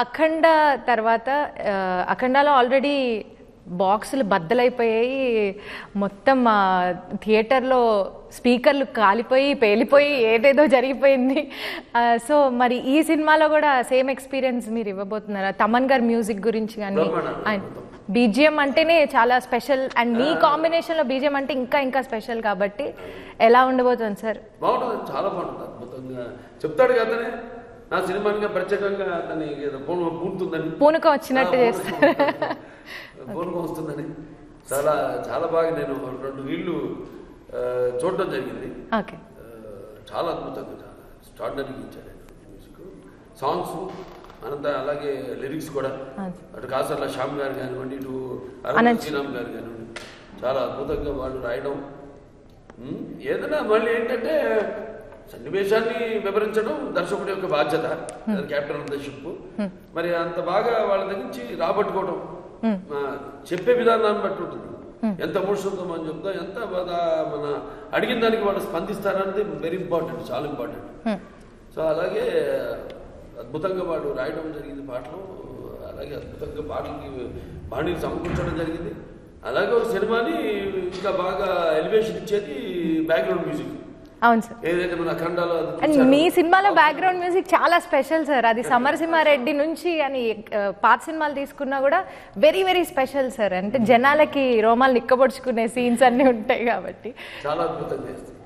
అఖండ తర్వాత అఖండాలో ఆల్రెడీ బాక్సులు బద్దలైపోయాయి, మొత్తం థియేటర్లో స్పీకర్లు కాలిపోయి పేలిపోయి ఏదేదో జరిగిపోయింది. సో మరి ఈ సినిమాలో కూడా సేమ్ ఎక్స్పీరియన్స్ మీరు ఇవ్వబోతున్నారా? తమన్ గారి మ్యూజిక్ గురించి కానీ, బీజిఎం అంటేనే చాలా స్పెషల్ అండ్ మీ కాంబినేషన్లో బీజిఎం అంటే ఇంకా ఇంకా స్పెషల్ కాబట్టి ఎలా ఉండబోతుంది సార్? బాగుంటుంది, చాలా బాగుంటుంది, అద్భుతంగా చెప్తాడు కదా నా సినిమాగా ప్రత్యేకంగా అతని పూనుతుందని, పూనకం వచ్చినట్టు చేస్తారు, పూనకం వస్తుందని చాలా చాలా బాగా నేను 2 వీళ్ళు చూడడం జరిగింది. చాలా అద్భుతంగా, చాలా ఎక్స్ట్రాడినరీగా ఇచ్చాడు మ్యూజిక్, సాంగ్స్ అనంత, అలాగే లిరిక్స్ కూడా. అటు కాసర్ల శ్యామ్ గారు కానివ్వండి, ఇటు అనంత్ శ్రీరామ్ గారు కానివ్వండి, చాలా అద్భుతంగా వాళ్ళు రాయడం. ఏదైనా మళ్ళీ ఏంటంటే సన్నివేశాన్ని వివరించడం దర్శకుడి యొక్క బాధ్యత, క్యాప్టెన్ ఆఫ్ ద షిప్. మరి అంత బాగా వాళ్ళ దగ్గర నుంచి రాబట్టుకోవడం, చెప్పే విధానాన్ని బట్టి ఉంటుంది. ఎంత ఎమోషన్తో మనం చెప్తాం, ఎంత మన అడిగిన దానికి వాళ్ళు స్పందిస్తారనేది వెరీ ఇంపార్టెంట్, చాలా ఇంపార్టెంట్. సో అలాగే అద్భుతంగా వాడు రాయడం జరిగింది పాటలు, అలాగే అద్భుతంగా పాటలకి బాణీని సమకూర్చడం జరిగింది. అలాగే ఒక సినిమాని ఇంకా బాగా ఎలివేషన్ ఇచ్చేది బ్యాక్గ్రౌండ్ మ్యూజిక్. అవును సార్, ఏదైతే మన అఖండాలో మీ సినిమాలో బ్యాక్గ్రౌండ్ మ్యూజిక్ చాలా స్పెషల్ సార్. అది సమరసింహారెడ్డి నుంచి అని పాత సినిమాలు తీసుకున్నా కూడా వెరీ వెరీ స్పెషల్ సార్. అంటే జనాలకి రోమాలు నిక్కబొడుచుకునే సీన్స్ అన్ని ఉంటాయి కాబట్టి చాలా అద్భుతంగా చేస్తుంది.